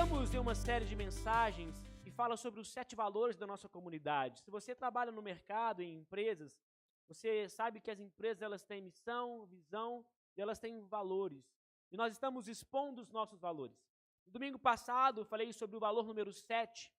Estamos em uma série de mensagens que fala sobre os 7 valores da nossa comunidade. Se você trabalha no mercado, em empresas, você sabe que as empresas elas têm missão, visão e elas têm valores. E nós estamos expondo os nossos valores. No domingo passado eu falei sobre o valor número 7,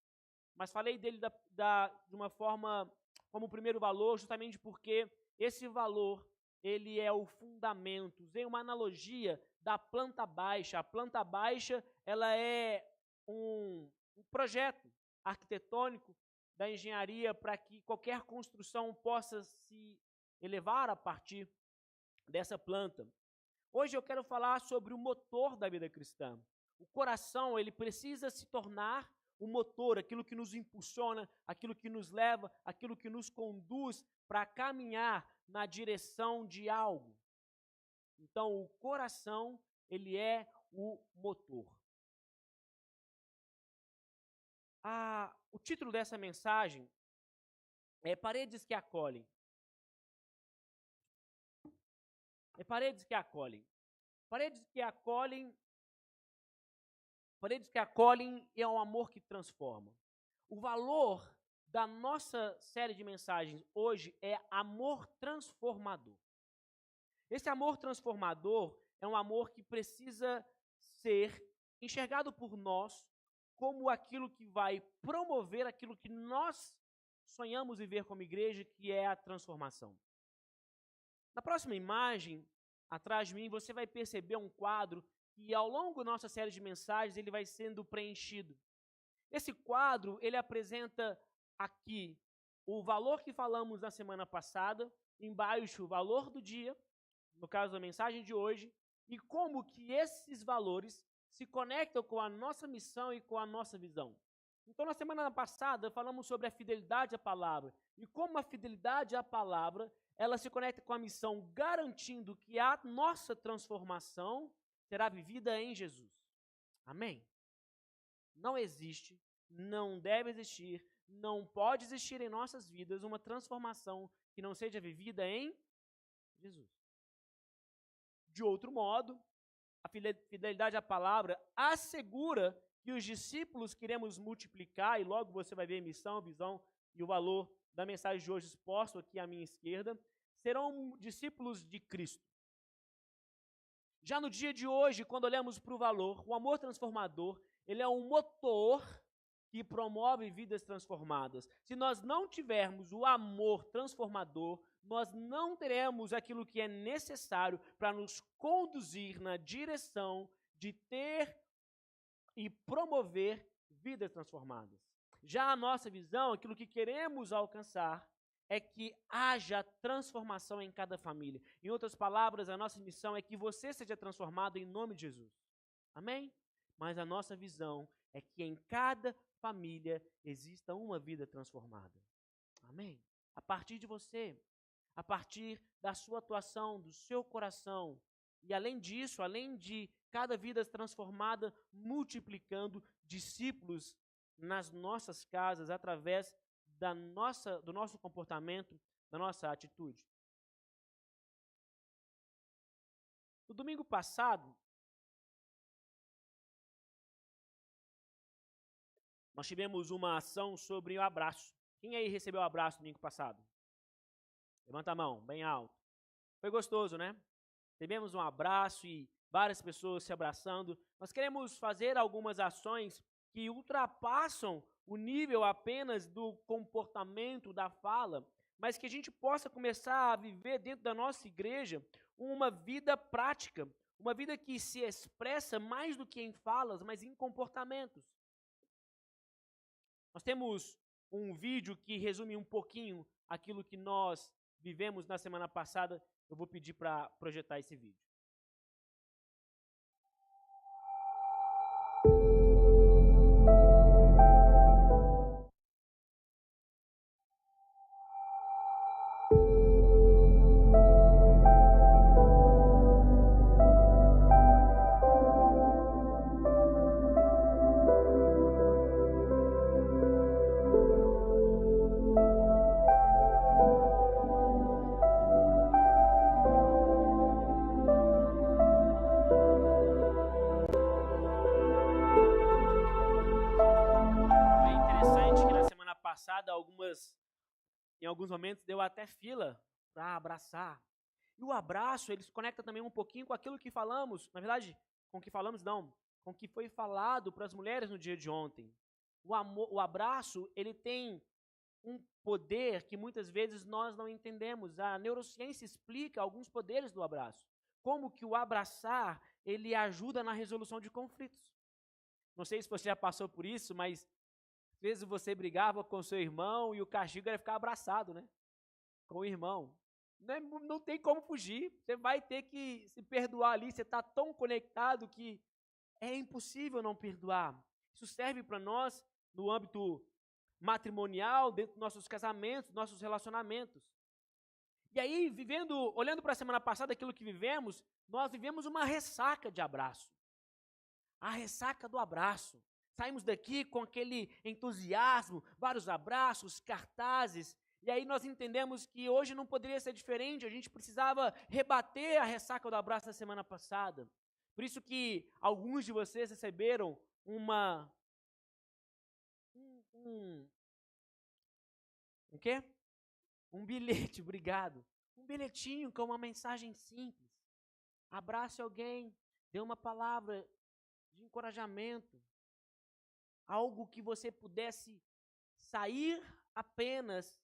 mas falei dele de uma forma como o primeiro valor, justamente porque esse valor ele é o fundamento. Usei uma analogia da planta baixa. A planta baixa ela é um projeto arquitetônico da engenharia para que qualquer construção possa se elevar a partir dessa planta. Hoje eu quero falar sobre o motor da vida cristã. O coração, ele precisa se tornar o motor, aquilo que nos impulsiona, aquilo que nos leva, aquilo que nos conduz para caminhar na direção de algo. Então, o coração, ele é o motor. O título dessa mensagem é Paredes que acolhem. Paredes que acolhem. Paredes que acolhem é um amor que transforma. O valor da nossa série de mensagens hoje é amor transformador. Esse amor transformador é um amor que precisa ser enxergado por nós como aquilo que vai promover aquilo que nós sonhamos viver como igreja, que é a transformação. Na próxima imagem, atrás de mim, você vai perceber um quadro que ao longo da nossa série de mensagens ele vai sendo preenchido. Esse quadro, ele apresenta aqui o valor que falamos na semana passada, embaixo o valor do dia, no caso da mensagem de hoje, e como que esses valores se conectam com a nossa missão e com a nossa visão. Então, na semana passada, falamos sobre a fidelidade à palavra, e como a fidelidade à palavra, ela se conecta com a missão, garantindo que a nossa transformação será vivida em Jesus. Amém? Não existe, não deve existir, não pode existir em nossas vidas uma transformação que não seja vivida em Jesus. De outro modo, a fidelidade à palavra assegura que os discípulos que iremos multiplicar, e logo você vai ver a missão, a visão e o valor da mensagem de hoje exposto aqui à minha esquerda, serão discípulos de Cristo. Já no dia de hoje, quando olhamos para o valor, o amor transformador, ele é um motor que promove vidas transformadas. Se nós não tivermos o amor transformador, nós não teremos aquilo que é necessário para nos conduzir na direção de ter e promover vidas transformadas. Já a nossa visão, aquilo que queremos alcançar, é que haja transformação em cada família. Em outras palavras, a nossa missão é que você seja transformado em nome de Jesus. Amém? Mas a nossa visão é que em cada família exista uma vida transformada. Amém? A partir de você, a partir da sua atuação, do seu coração. E além disso, além de cada vida transformada, multiplicando discípulos nas nossas casas, através do nosso comportamento, da nossa atitude. No domingo passado, nós tivemos uma ação sobre o abraço. Quem aí recebeu o abraço no domingo passado? Levanta a mão, bem alto. Foi gostoso, né? Tivemos um abraço e várias pessoas se abraçando. Nós queremos fazer algumas ações que ultrapassam o nível apenas do comportamento, da fala, mas que a gente possa começar a viver dentro da nossa igreja uma vida prática, uma vida que se expressa mais do que em falas, mas em comportamentos. Nós temos um vídeo que resume um pouquinho aquilo que nós vivemos na semana passada. Eu vou pedir para projetar esse vídeo. alguns momentos deu até fila para abraçar. E o abraço, ele se conecta também um pouquinho com aquilo que falamos, na verdade, com o que falamos não, com o que foi falado para as mulheres no dia de ontem. O abraço, ele tem um poder que muitas vezes nós não entendemos. A neurociência explica alguns poderes do abraço. Como que o abraçar, ele ajuda na resolução de conflitos. Não sei se você já passou por isso, mas às vezes você brigava com seu irmão e o castigo era ficar abraçado, né? Com o irmão. Não tem como fugir. Você vai ter que se perdoar ali. Você está tão conectado que é impossível não perdoar. Isso serve para nós no âmbito matrimonial, dentro dos nossos casamentos, nossos relacionamentos. E aí, olhando para a semana passada, aquilo que vivemos, nós vivemos uma ressaca de abraço. A ressaca do abraço. Saímos daqui com aquele entusiasmo, vários abraços, cartazes, e aí nós entendemos que hoje não poderia ser diferente, a gente precisava rebater a ressaca do abraço da semana passada. Por isso que alguns de vocês receberam um quê? Um bilhete, obrigado. Um bilhetinho com uma mensagem simples. Abrace alguém, dê uma palavra de encorajamento. Algo que você pudesse sair apenas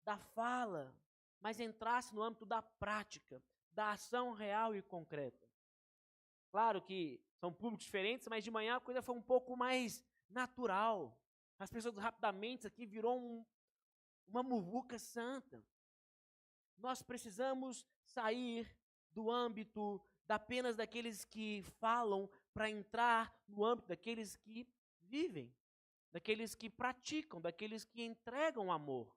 da fala, mas entrasse no âmbito da prática, da ação real e concreta. Claro que são públicos diferentes, mas de manhã a coisa foi um pouco mais natural. As pessoas rapidamente aqui virou uma muvuca santa. Nós precisamos sair do âmbito apenas daqueles que falam para entrar no âmbito daqueles que vivem, daqueles que praticam, daqueles que entregam amor.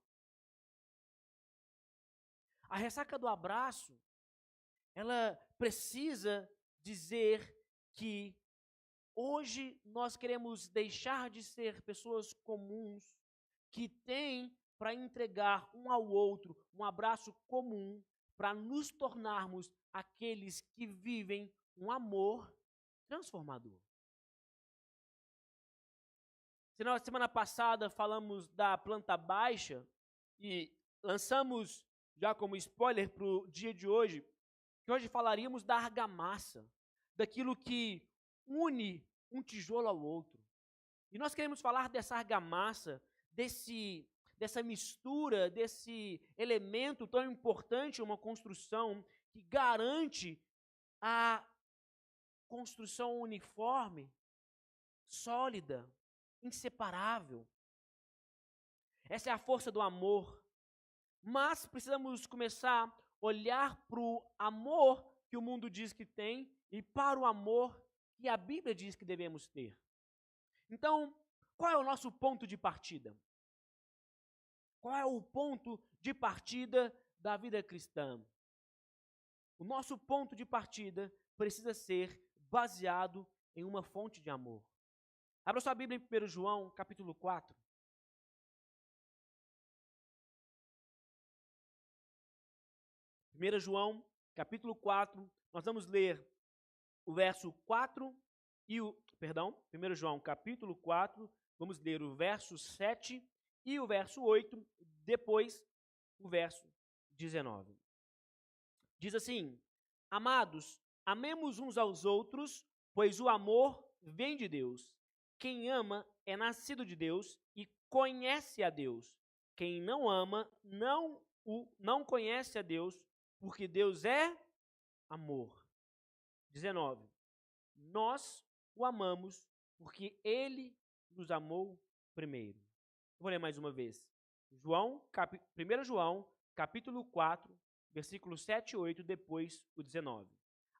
A ressaca do abraço, ela precisa dizer que hoje nós queremos deixar de ser pessoas comuns que têm para entregar um ao outro um abraço comum, para nos tornarmos aqueles que vivem um amor transformador. Se na semana passada falamos da planta baixa e lançamos já como spoiler para o dia de hoje, que hoje falaríamos da argamassa, daquilo que une um tijolo ao outro. E nós queremos falar dessa argamassa, dessa mistura, desse elemento tão importante, uma construção que garante a construção uniforme, sólida, inseparável. Essa é a força do amor. Mas precisamos começar a olhar para o amor que o mundo diz que tem e para o amor que a Bíblia diz que devemos ter. Então, qual é o nosso ponto de partida? Qual é o ponto de partida da vida cristã? O nosso ponto de partida precisa ser baseado em uma fonte de amor. Abra sua Bíblia em 1 João, capítulo 4. 1 João, capítulo 4, nós vamos ler o verso 4 e 1 João, capítulo 4, vamos ler o verso 7 e o verso 8, depois o verso 19. Diz assim: Amados, amemos uns aos outros, pois o amor vem de Deus. Quem ama é nascido de Deus e conhece a Deus. Quem não ama não conhece a Deus, porque Deus é amor. 19. Nós o amamos porque Ele nos amou primeiro. Vou ler mais uma vez. 1 João, capítulo 4, versículos 7 e 8, depois o 19.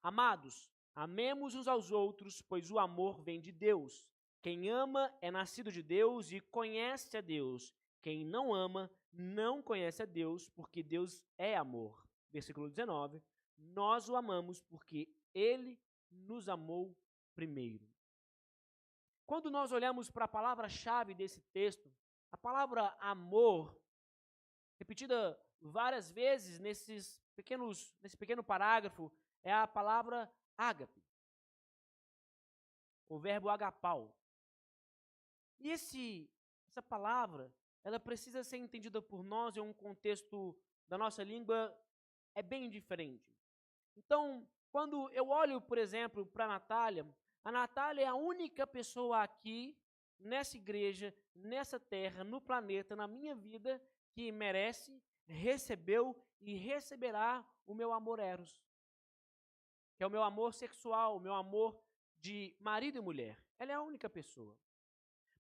Amados, amemos uns aos outros, pois o amor vem de Deus. Quem ama é nascido de Deus e conhece a Deus. Quem não ama não conhece a Deus, porque Deus é amor. Versículo 19. Nós o amamos porque Ele nos amou primeiro. Quando nós olhamos para a palavra-chave desse texto, a palavra amor, repetida várias vezes nesse pequeno parágrafo, é a palavra ágape, o verbo agapau. E essa palavra, ela precisa ser entendida por nós em um contexto da nossa língua é bem diferente. Então, quando eu olho, por exemplo, para a Natália é a única pessoa aqui, nessa igreja, nessa terra, no planeta, na minha vida, que merece, recebeu e receberá o meu amor eros, que é o meu amor sexual, o meu amor de marido e mulher. Ela é a única pessoa.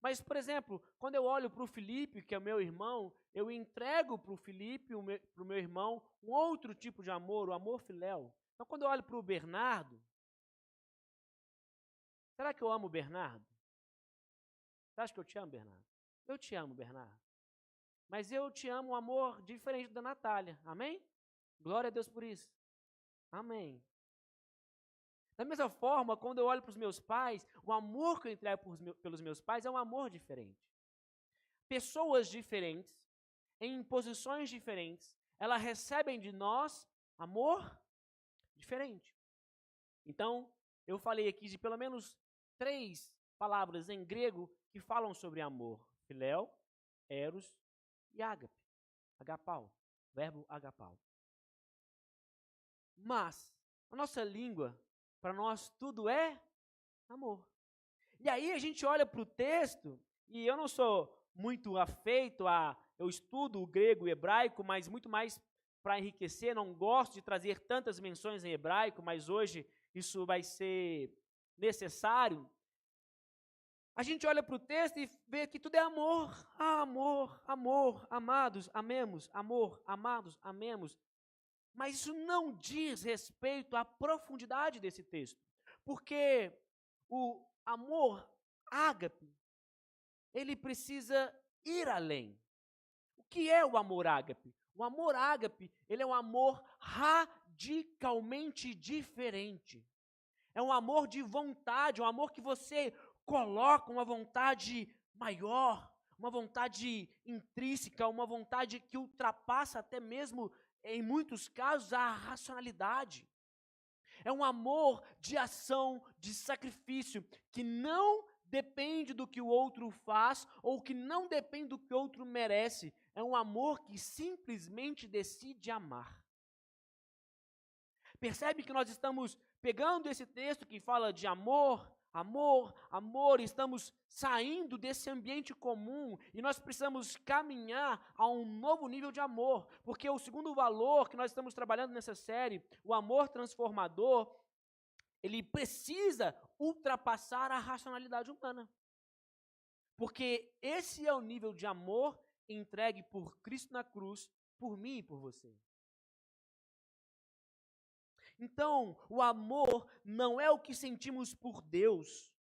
Mas, por exemplo, quando eu olho para o Felipe, que é o meu irmão, eu entrego para o Felipe, para o meu irmão, um outro tipo de amor, o amor filéu. Então, quando eu olho para o Bernardo, será que eu amo o Bernardo? Você acha que eu te amo, Bernardo? Eu te amo, Bernardo. Mas eu te amo um amor diferente da Natália. Amém? Glória a Deus por isso. Amém. Da mesma forma, quando eu olho para os meus pais, o amor que eu entrego pelos meus pais é um amor diferente. Pessoas diferentes, em posições diferentes, elas recebem de nós amor diferente. Então, eu falei aqui de pelo menos 3 palavras em grego que falam sobre amor: filéu, eros e ágape. Agapau, verbo agapau. Mas, a nossa língua, para nós tudo é amor. E aí a gente olha para o texto, e eu não sou muito afeito eu estudo o grego e o hebraico, mas muito mais para enriquecer, não gosto de trazer tantas menções em hebraico, mas hoje isso vai ser necessário. A gente olha para o texto e vê que tudo é amor. Ah, amor, amor, amados, amemos, amor, amados, amemos. Mas isso não diz respeito à profundidade desse texto. Porque o amor ágape, ele precisa ir além. O que é o amor ágape? O amor ágape, ele é um amor radicalmente diferente. É um amor de vontade, um amor que você coloca uma vontade maior, uma vontade intrínseca, uma vontade que ultrapassa até mesmo, em muitos casos, a racionalidade. É um amor de ação, de sacrifício, que não depende do que o outro faz ou que não depende do que o outro merece. É um amor que simplesmente decide amar. Percebe que nós estamos pegando esse texto que fala de amor, amor, amor, estamos saindo desse ambiente comum e nós precisamos caminhar a um novo nível de amor, porque o segundo valor que nós estamos trabalhando nessa série, o amor transformador, ele precisa ultrapassar a racionalidade humana. Porque esse é o nível de amor entregue por Cristo na cruz, por mim e por você. Então, o amor não é o que sentimos por Deus,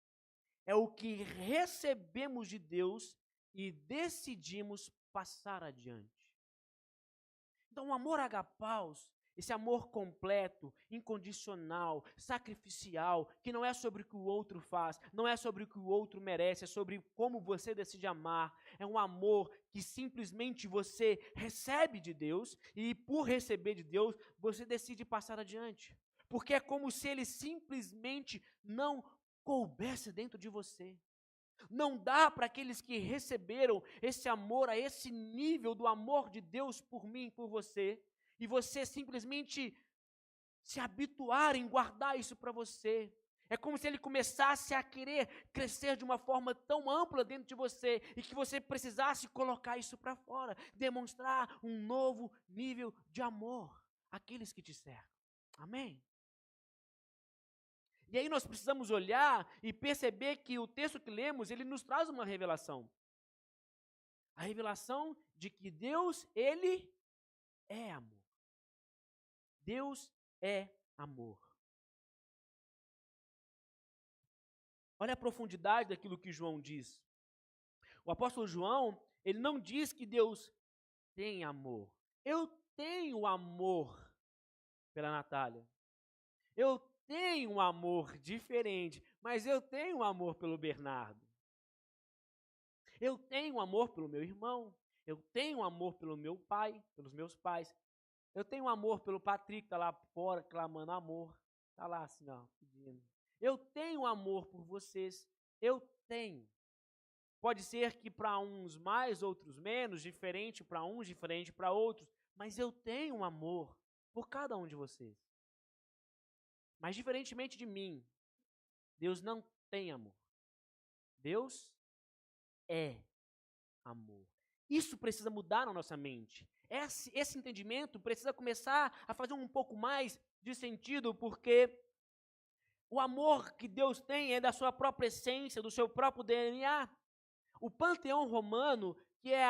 é o que recebemos de Deus e decidimos passar adiante. Então, o amor agapaus, esse amor completo, incondicional, sacrificial, que não é sobre o que o outro faz, não é sobre o que o outro merece, é sobre como você decide amar. É um amor que simplesmente você recebe de Deus e, por receber de Deus, você decide passar adiante. Porque é como se ele simplesmente não coubesse dentro de você. Não dá para aqueles que receberam esse amor, a esse nível do amor de Deus por mim e por você, e você simplesmente se habituar em guardar isso para você. É como se ele começasse a querer crescer de uma forma tão ampla dentro de você e que você precisasse colocar isso para fora, demonstrar um novo nível de amor àqueles que te cercam. Amém? E aí nós precisamos olhar e perceber que o texto que lemos, ele nos traz uma revelação. A revelação de que Deus, ele é amor. Deus é amor. Olha a profundidade daquilo que João diz. O apóstolo João, ele não diz que Deus tem amor. Eu tenho amor pela Natália. Eu tenho um amor diferente, mas eu tenho um amor pelo Bernardo. Eu tenho um amor pelo meu irmão. Eu tenho um amor pelo meu pai, pelos meus pais. Eu tenho um amor pelo Patrick, que está lá fora clamando amor. Está lá assim, ó, pedindo. Eu tenho amor por vocês. Eu tenho. Pode ser que para uns mais, outros menos, diferente para uns, diferente para outros, mas eu tenho um amor por cada um de vocês. Mas diferentemente de mim, Deus não tem amor. Deus é amor. Isso precisa mudar na nossa mente. Esse entendimento precisa começar a fazer um pouco mais de sentido, porque o amor que Deus tem é da sua própria essência, do seu próprio DNA. O panteão romano, que é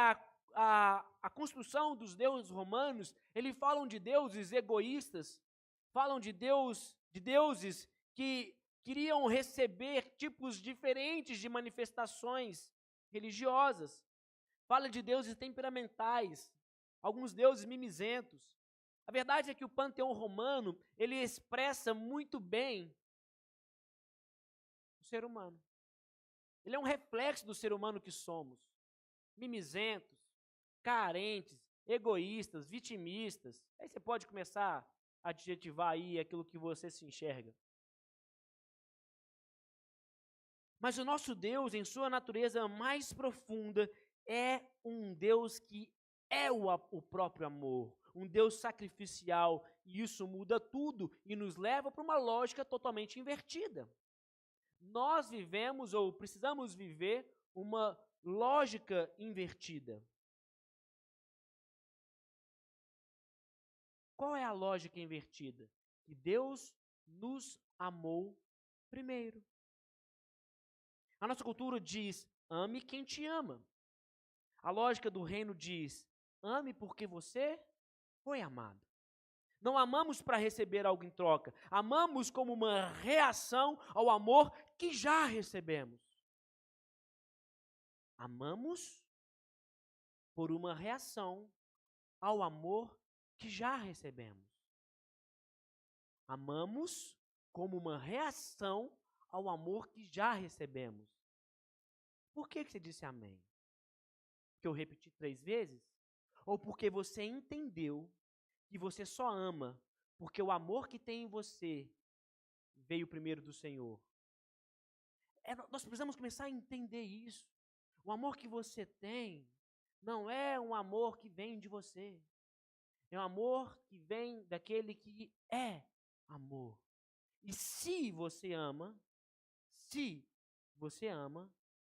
a construção dos deuses romanos, eles falam de deuses egoístas, falam de deuses que queriam receber tipos diferentes de manifestações religiosas. Fala de deuses temperamentais, alguns deuses mimizentos. A verdade é que o panteão romano, ele expressa muito bem o ser humano. Ele é um reflexo do ser humano que somos. Mimizentos, carentes, egoístas, vitimistas. Aí você pode começar a adjetivar aí aquilo que você se enxerga. Mas o nosso Deus, em sua natureza mais profunda, é um Deus que é o próprio amor, um Deus sacrificial, e isso muda tudo e nos leva para uma lógica totalmente invertida. Nós vivemos ou precisamos viver uma lógica invertida. Qual é a lógica invertida? Que Deus nos amou primeiro. A nossa cultura diz: ame quem te ama. A lógica do reino diz: ame porque você foi amado. Não amamos para receber algo em troca. Amamos como uma reação ao amor que já recebemos. Amamos por uma reação ao amor que já recebemos. Amamos como uma reação ao amor que já recebemos. Por que você disse amém? Porque eu repeti 3 vezes? Ou porque você entendeu que você só ama porque o amor que tem em você veio primeiro do Senhor? Nós precisamos começar a entender isso. O amor que você tem não é um amor que vem de você. É um amor que vem daquele que é amor. E se você ama,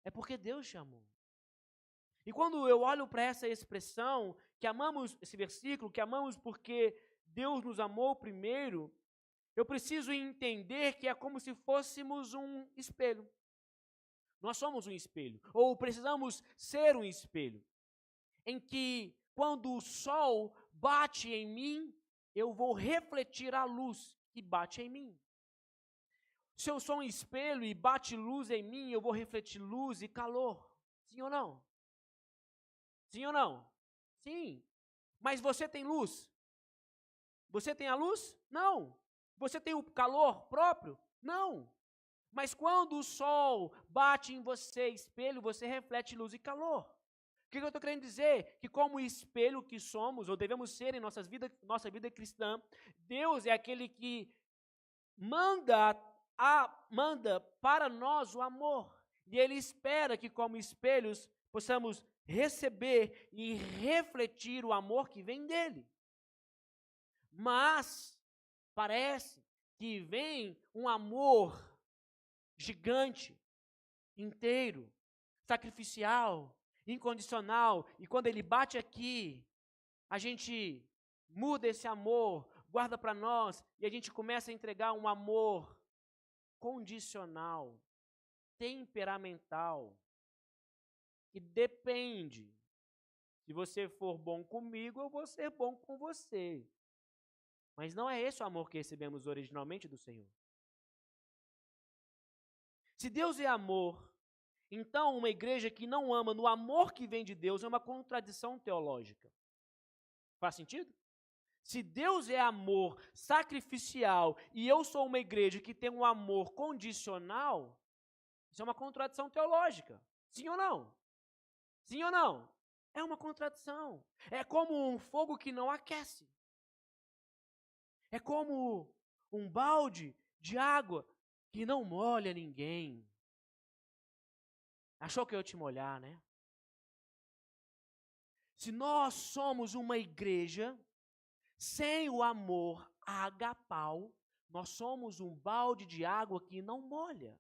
é porque Deus te amou. E quando eu olho para essa expressão, que amamos, esse versículo, que amamos porque Deus nos amou primeiro, eu preciso entender que é como se fôssemos um espelho. Nós somos um espelho, ou precisamos ser um espelho, em que quando o sol bate em mim, eu vou refletir a luz que bate em mim. Se eu sou um espelho e bate luz em mim, eu vou refletir luz e calor. Sim ou não? Sim ou não? Sim. Mas você tem luz? Você tem a luz? Não. Você tem o calor próprio? Não. Mas quando o sol bate em você, espelho, você reflete luz e calor. O que eu estou querendo dizer? Que como espelho que somos, ou devemos ser em nossa vida cristã, Deus é aquele que manda para nós o amor. E Ele espera que como espelhos possamos receber e refletir o amor que vem dEle. Mas parece que vem um amor gigante, inteiro, sacrificial, incondicional, e quando ele bate aqui, a gente muda esse amor, guarda para nós, e a gente começa a entregar um amor condicional, temperamental, que depende. Se você for bom comigo, eu vou ser bom com você. Mas não é esse o amor que recebemos originalmente do Senhor. Se Deus é amor, então uma igreja que não ama no amor que vem de Deus é uma contradição teológica. Faz sentido? Se Deus é amor sacrificial e eu sou uma igreja que tem um amor condicional, isso é uma contradição teológica. Sim ou não? Sim ou não? É uma contradição. É como um fogo que não aquece. É como um balde de água que não molha ninguém. Achou que eu ia te molhar, né? Se nós somos uma igreja sem o amor agapau, nós somos um balde de água que não molha.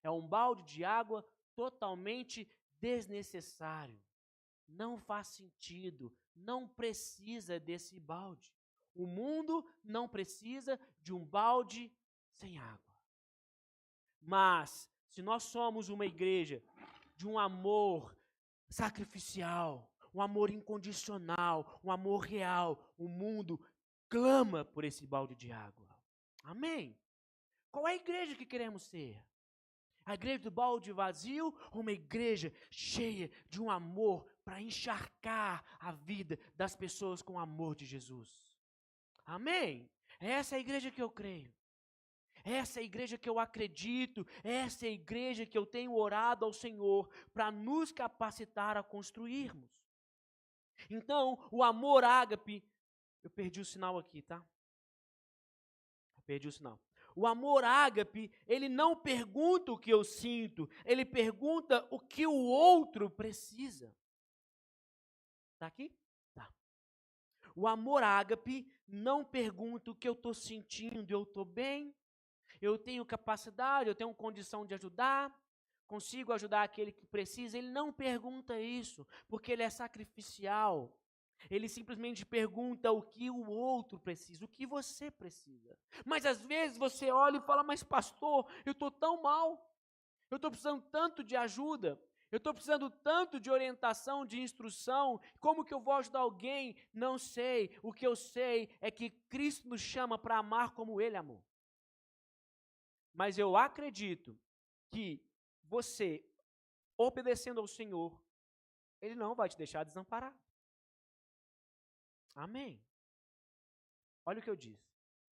É um balde de água totalmente desnecessário. Não faz sentido, não precisa desse balde. O mundo não precisa de um balde sem água. Mas, se nós somos uma igreja de um amor sacrificial, um amor incondicional, um amor real, o mundo clama por esse balde de água. Amém? Qual é a igreja que queremos ser? A igreja do balde vazio ou uma igreja cheia de um amor para encharcar a vida das pessoas com o amor de Jesus? Amém? Essa é a igreja que eu creio. Essa é a igreja que eu acredito. Essa é a igreja que eu tenho orado ao Senhor para nos capacitar a construirmos. Então, o amor ágape, eu perdi o sinal aqui, tá? Eu perdi o sinal. O amor ágape, ele não pergunta o que eu sinto, ele pergunta o que o outro precisa. Tá aqui? Tá. O amor ágape não pergunta o que eu estou sentindo, eu estou bem, eu tenho capacidade, eu tenho condição de ajudar, consigo ajudar aquele que precisa. Ele não pergunta isso, porque ele é sacrificial. Ele simplesmente pergunta o que o outro precisa, o que você precisa. Mas às vezes você olha e fala, mas pastor, eu estou tão mal, eu estou precisando tanto de ajuda, eu estou precisando tanto de orientação, de instrução, como que eu vou ajudar alguém? Não sei, o que eu sei é que Cristo nos chama para amar como Ele amou. Mas eu acredito que você, obedecendo ao Senhor, Ele não vai te deixar desamparado. Amém. Olha o que eu disse.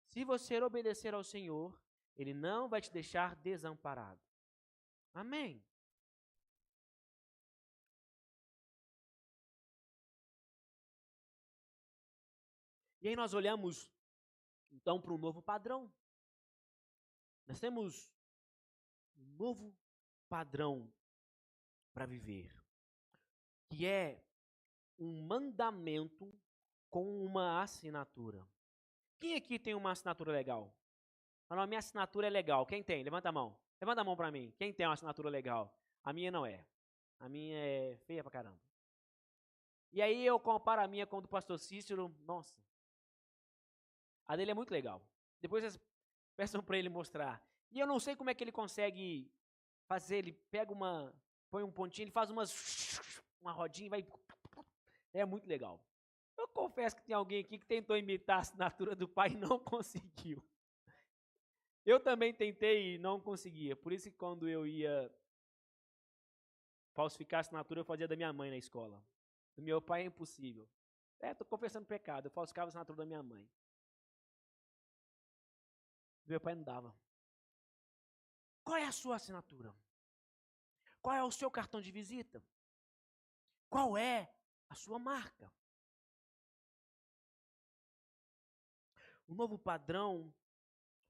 Se você obedecer ao Senhor, Ele não vai te deixar desamparado. Amém. E aí nós olhamos, então, para um novo padrão. Nós temos um novo padrão para viver, que é um mandamento com uma assinatura. Quem aqui tem uma assinatura legal? A minha assinatura é legal. Quem tem? Levanta a mão. Levanta a mão para mim. Quem tem uma assinatura legal? A minha não é. A minha é feia pra caramba. E aí eu comparo a minha com a do pastor Cícero. Nossa. A dele é muito legal. Depois vocês peçam para ele mostrar. E eu não sei como é que ele consegue fazer. Ele pega põe um pontinho, ele faz uma rodinha e vai... É muito legal. Eu confesso que tem alguém aqui que tentou imitar a assinatura do pai e não conseguiu. Eu também tentei e não conseguia. Por isso que quando eu ia falsificar a assinatura, eu fazia da minha mãe na escola. Do meu pai é impossível. Estou confessando pecado. Eu falsificava a assinatura da minha mãe. Do meu pai não dava. Qual é a sua assinatura? Qual é o seu cartão de visita? Qual é a sua marca? O novo padrão,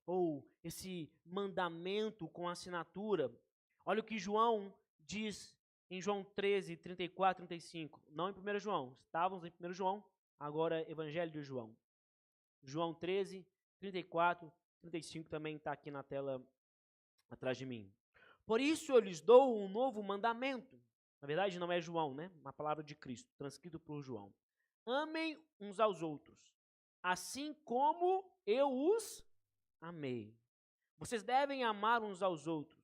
ou esse mandamento com assinatura, olha o que João diz em João 13, 34, 35. Não em 1 João, estávamos em 1 João, agora Evangelho de João. João 13, 34, 35 também está aqui na tela atrás de mim. Por isso eu lhes dou um novo mandamento. Na verdade não é João, né? Uma palavra de Cristo, transcrito por João. Amem uns aos outros, assim como eu os amei. Vocês devem amar uns aos outros.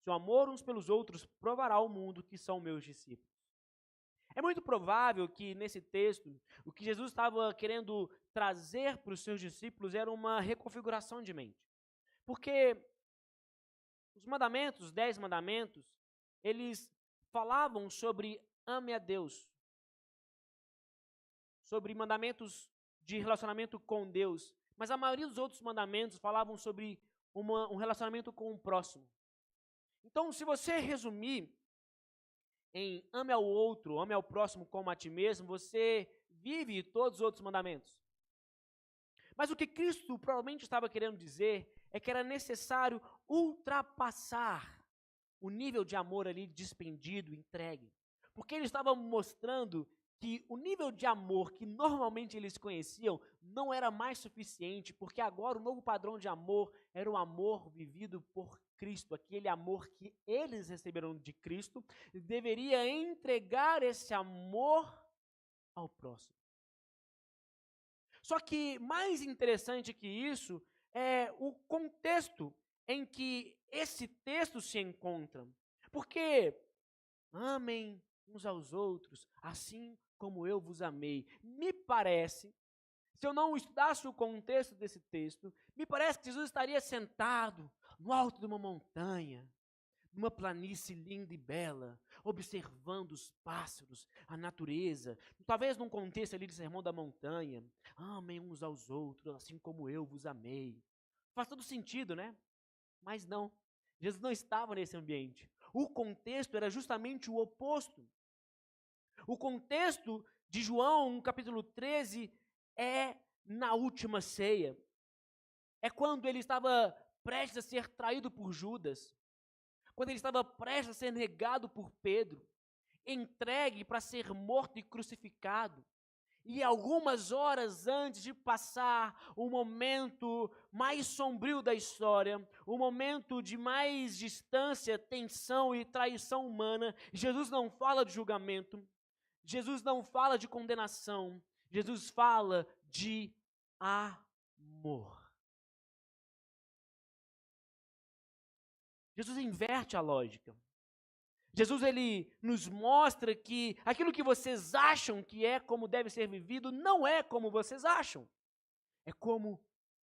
Seu amor uns pelos outros provará ao mundo que são meus discípulos. É muito provável que nesse texto, o que Jesus estava querendo trazer para os seus discípulos era uma reconfiguração de mente. Porque os mandamentos, os 10 mandamentos, eles falavam sobre ame a Deus, sobre mandamentos de relacionamento com Deus, mas a maioria dos outros mandamentos falavam sobre um relacionamento com o próximo. Então, se você resumir em ame ao outro, ame ao próximo como a ti mesmo, você vive todos os outros mandamentos. Mas o que Cristo provavelmente estava querendo dizer é que era necessário ultrapassar o nível de amor ali despendido, entregue. Porque eles estavam mostrando que o nível de amor que normalmente eles conheciam não era mais suficiente, porque agora o novo padrão de amor era o amor vivido por Cristo, aquele amor que eles receberam de Cristo, deveria entregar esse amor ao próximo. Só que mais interessante que isso é o contexto em que esse texto se encontra. Porque amem uns aos outros, assim como eu vos amei. Me parece, se eu não estudasse o contexto desse texto, me parece que Jesus estaria sentado no alto de uma montanha, numa planície linda e bela, observando os pássaros, a natureza, talvez num contexto ali de Sermão da Montanha. Amem uns aos outros, assim como eu vos amei. Faz todo sentido, né? Mas não, Jesus não estava nesse ambiente. O contexto era justamente o oposto. O contexto de João, capítulo 13, é na última ceia. É quando ele estava prestes a ser traído por Judas. Quando ele estava prestes a ser negado por Pedro. Entregue para ser morto e crucificado. E algumas horas antes de passar o momento mais sombrio da história, o momento de mais distância, tensão e traição humana, Jesus não fala de julgamento, Jesus não fala de condenação, Jesus fala de amor. Jesus inverte a lógica. Jesus, ele nos mostra que aquilo que vocês acham que é como deve ser vivido, não é como vocês acham. É como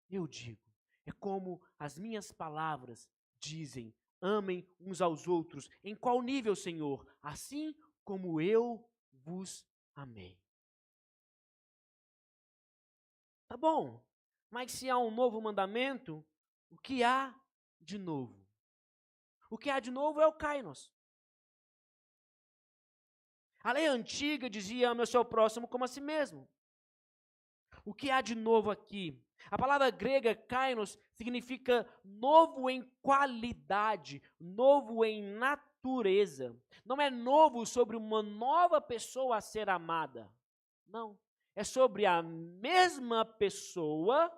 eu digo. É como as minhas palavras dizem. Amem uns aos outros. Em qual nível, Senhor? Assim como eu vos amei. Tá bom, mas se há um novo mandamento, o que há de novo? O que há de novo é o kainos. A lei antiga dizia: ame o seu próximo como a si mesmo. O que há de novo aqui? A palavra grega kainos significa novo em qualidade, novo em natureza. Não é novo sobre uma nova pessoa a ser amada. Não. É sobre a mesma pessoa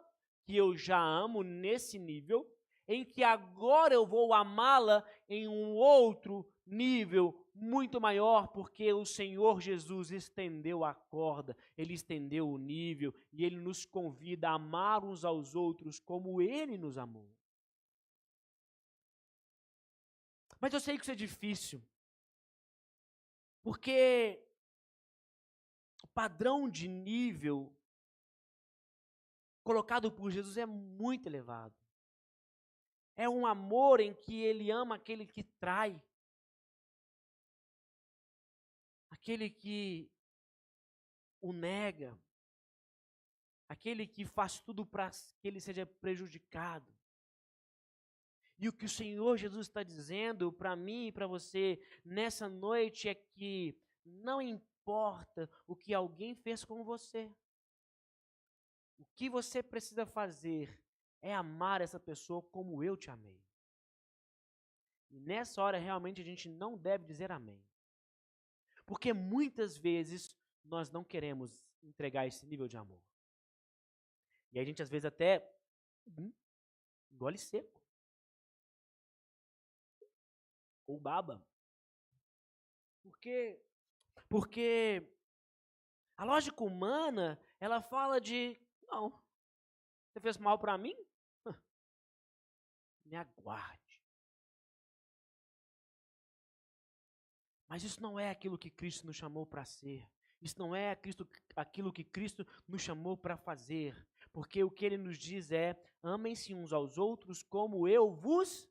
que eu já amo nesse nível, em que agora eu vou amá-la em um outro nível muito maior, porque o Senhor Jesus estendeu a corda, Ele estendeu o nível, e Ele nos convida a amar uns aos outros como Ele nos amou. Mas eu sei que isso é difícil, porque o padrão de nível colocado por Jesus é muito elevado. É um amor em que Ele ama aquele que trai, aquele que o nega, aquele que faz tudo para que ele seja prejudicado. E o que o Senhor Jesus está dizendo para mim e para você nessa noite é que não importa o que alguém fez com você. O que você precisa fazer é amar essa pessoa como eu te amei. E nessa hora realmente a gente não deve dizer amém. Porque muitas vezes nós não queremos entregar esse nível de amor. E a gente às vezes até engole seco. Ou baba. Porque a lógica humana, ela fala de, não, você fez mal para mim? Me aguarde. Mas isso não é aquilo que Cristo nos chamou para ser. Isso não é aquilo que Cristo nos chamou para fazer. Porque o que Ele nos diz é, amem-se uns aos outros como eu vos...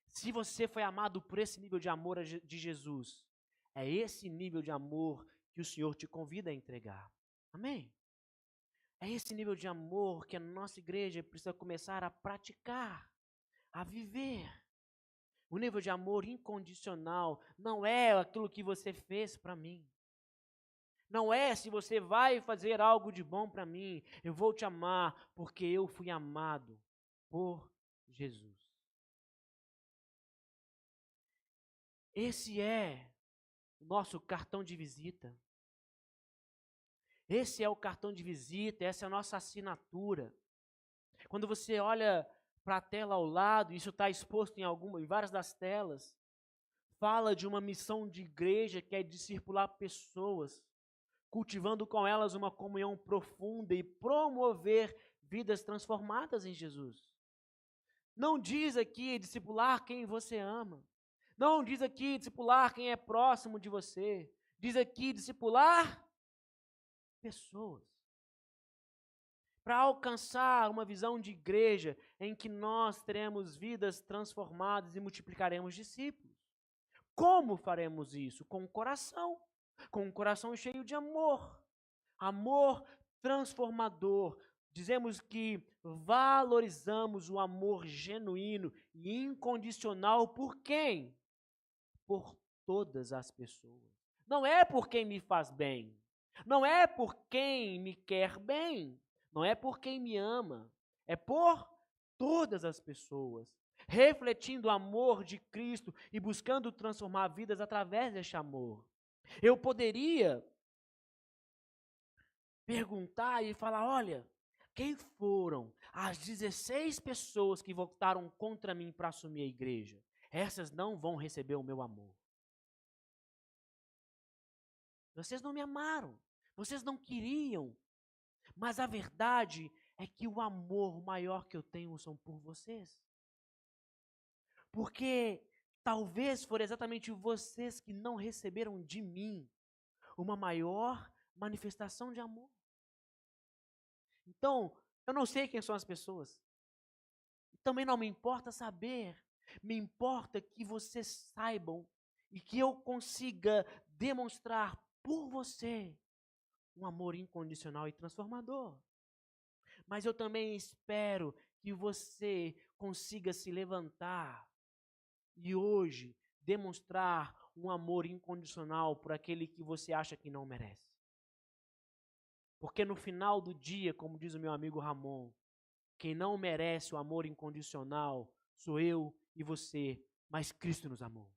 Se você foi amado por esse nível de amor de Jesus, é esse nível de amor que o Senhor te convida a entregar. Amém? É esse nível de amor que a nossa igreja precisa começar a praticar, a viver. O nível de amor incondicional não é aquilo que você fez para mim. Não é se você vai fazer algo de bom para mim. Eu vou te amar porque eu fui amado por Jesus. Esse é o nosso cartão de visita. Esse é o cartão de visita, essa é a nossa assinatura. Quando você olha para a tela ao lado, isso está exposto em várias das telas, fala de uma missão de igreja que é discipular pessoas, cultivando com elas uma comunhão profunda e promover vidas transformadas em Jesus. Não diz aqui discipular quem você ama. Não diz aqui discipular quem é próximo de você. Diz aqui discipular pessoas. Para alcançar uma visão de igreja em que nós teremos vidas transformadas e multiplicaremos discípulos. Como faremos isso? Com um coração cheio de amor. Amor transformador. Dizemos que valorizamos o amor genuíno e incondicional por quem? Por todas as pessoas. Não é por quem me faz bem. Não é por quem me quer bem. Não é por quem me ama. É por todas as pessoas. Refletindo o amor de Cristo e buscando transformar vidas através deste amor. Eu poderia perguntar e falar, olha, quem foram as 16 pessoas que votaram contra mim para assumir a igreja? Essas não vão receber o meu amor. Vocês não me amaram, vocês não queriam, mas a verdade é que o amor maior que eu tenho são por vocês. Porque talvez foram exatamente vocês que não receberam de mim uma maior manifestação de amor. Então, eu não sei quem são as pessoas. Também não me importa saber. Me importa que vocês saibam e que eu consiga demonstrar por você um amor incondicional e transformador. Mas eu também espero que você consiga se levantar e hoje demonstrar um amor incondicional por aquele que você acha que não merece. Porque no final do dia, como diz o meu amigo Ramon, quem não merece o amor incondicional sou eu e você, mas Cristo nos amou.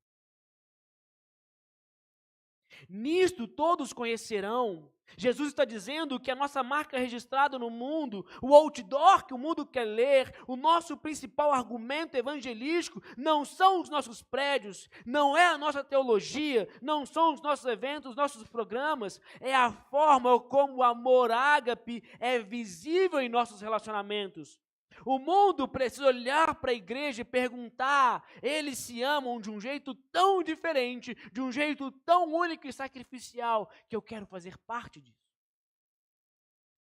Nisto todos conhecerão. Jesus está dizendo que a nossa marca registrada no mundo, o outdoor que o mundo quer ler, o nosso principal argumento evangelístico não são os nossos prédios, não é a nossa teologia, não são os nossos eventos, os nossos programas, é a forma como o amor ágape é visível em nossos relacionamentos. O mundo precisa olhar para a igreja e perguntar, eles se amam de um jeito tão diferente, de um jeito tão único e sacrificial, que eu quero fazer parte disso.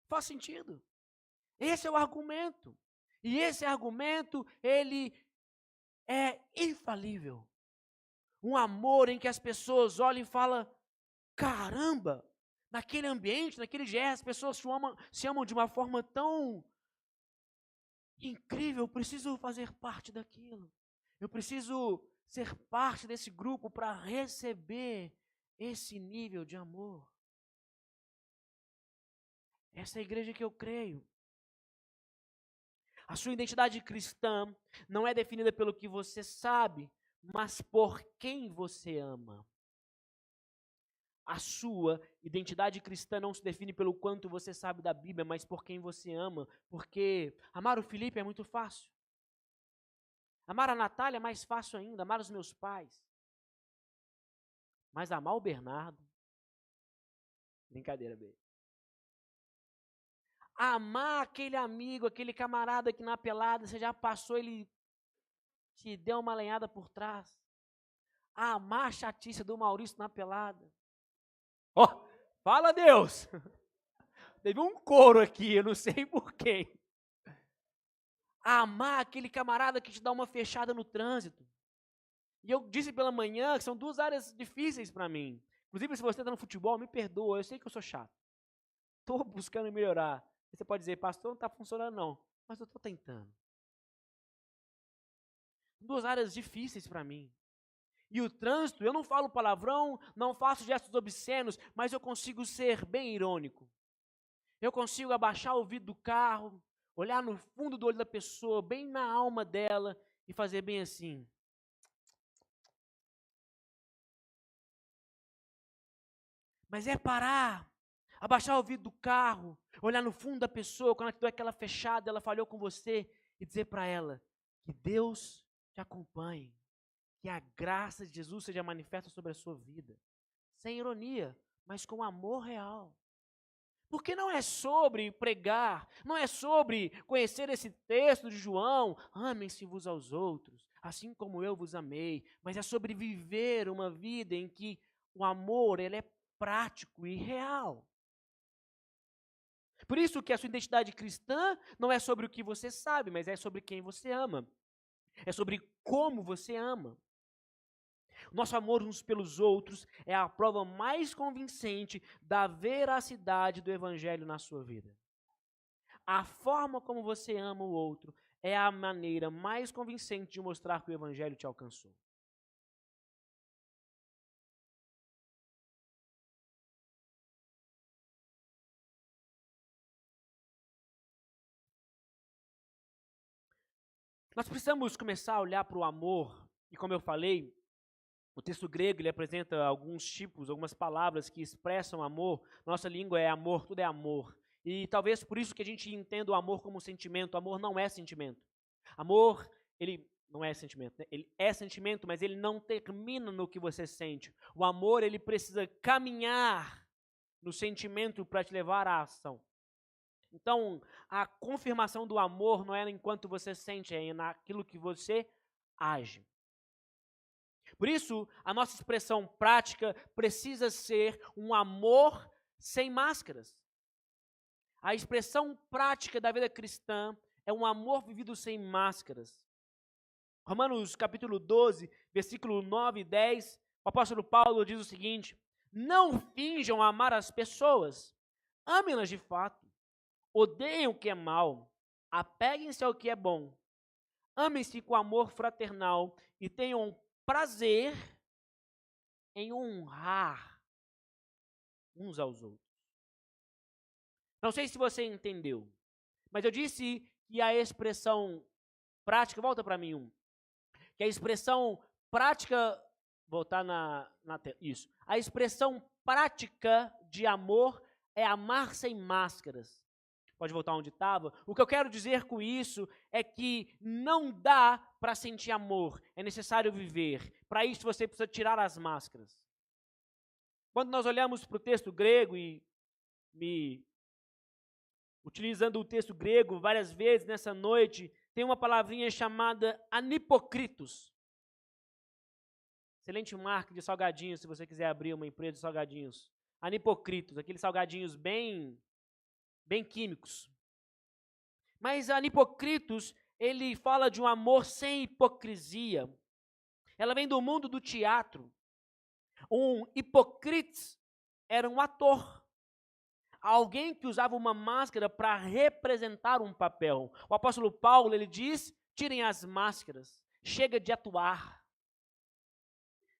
Faz sentido? Esse é o argumento. E esse argumento, ele é infalível. Um amor em que as pessoas olham e falam, caramba, naquele ambiente, naquele GR, as pessoas se amam de uma forma tão incrível, eu preciso fazer parte daquilo. Eu preciso ser parte desse grupo para receber esse nível de amor. Essa é a igreja que eu creio. A sua identidade cristã não é definida pelo que você sabe, mas por quem você ama. A sua identidade cristã não se define pelo quanto você sabe da Bíblia, mas por quem você ama. Porque amar o Felipe é muito fácil. Amar a Natália é mais fácil ainda, amar os meus pais. Mas amar o Bernardo, brincadeira, bem. Amar aquele amigo, aquele camarada que na pelada você já passou, ele te deu uma lenhada por trás. Amar a chatice do Maurício na pelada. Ó, oh, fala Deus! Teve um coro aqui, eu não sei por quem. Amar aquele camarada que te dá uma fechada no trânsito. E eu disse pela manhã que são duas áreas difíceis para mim. Inclusive, se você está no futebol, me perdoa, eu sei que eu sou chato. Estou buscando melhorar. Você pode dizer, pastor, não está funcionando não. Mas eu estou tentando. Duas áreas difíceis para mim. E o trânsito, eu não falo palavrão, não faço gestos obscenos, mas eu consigo ser bem irônico. Eu consigo abaixar o vidro do carro, olhar no fundo do olho da pessoa, bem na alma dela, e fazer bem assim. Mas é parar, abaixar o vidro do carro, olhar no fundo da pessoa, quando ela deu aquela fechada, ela falhou com você, e dizer para ela que Deus te acompanhe, que a graça de Jesus seja manifesta sobre a sua vida. Sem ironia, mas com amor real. Porque não é sobre pregar, não é sobre conhecer esse texto de João, amem-se uns aos outros, assim como eu vos amei, mas é sobre viver uma vida em que o amor ele é prático e real. Por isso que a sua identidade cristã não é sobre o que você sabe, mas é sobre quem você ama. É sobre como você ama. Nosso amor uns pelos outros é a prova mais convincente da veracidade do Evangelho na sua vida. A forma como você ama o outro é a maneira mais convincente de mostrar que o Evangelho te alcançou. Nós precisamos começar a olhar para o amor, e como eu falei, o texto grego ele apresenta alguns tipos, algumas palavras que expressam amor. Nossa língua é amor, tudo é amor. E talvez por isso que a gente entenda o amor como sentimento. O amor não é sentimento. Amor, ele não é sentimento, né? Ele é sentimento, mas ele não termina no que você sente. O amor, ele precisa caminhar no sentimento para te levar à ação. Então, a confirmação do amor não é enquanto você sente, é naquilo que você age. Por isso, a nossa expressão prática precisa ser um amor sem máscaras. A expressão prática da vida cristã é um amor vivido sem máscaras. Romanos capítulo 12, versículo 9 e 10, o apóstolo Paulo diz o seguinte: não finjam amar as pessoas, amem-nas de fato, odeiem o que é mal, apeguem-se ao que é bom, amem-se com amor fraternal e tenham prazer em honrar uns aos outros. Não sei se você entendeu, mas eu disse que a expressão prática, volta para mim que a expressão prática, voltar na tela, isso. A expressão prática de amor é amar sem máscaras. Pode voltar onde estava? O que eu quero dizer com isso é que não dá para sentir amor, é necessário viver. Para isso você precisa tirar as máscaras. Quando nós olhamos para o texto grego e utilizando o texto grego várias vezes nessa noite, tem uma palavrinha chamada anipokritos. Excelente marca de salgadinhos, se você quiser abrir uma empresa de salgadinhos. Anipokritos, aqueles salgadinhos bem químicos. Mas anipokritos, ele fala de um amor sem hipocrisia. Ela vem do mundo do teatro. Um hipócrites era um ator. Alguém que usava uma máscara para representar um papel. O apóstolo Paulo, ele diz, tirem as máscaras, chega de atuar.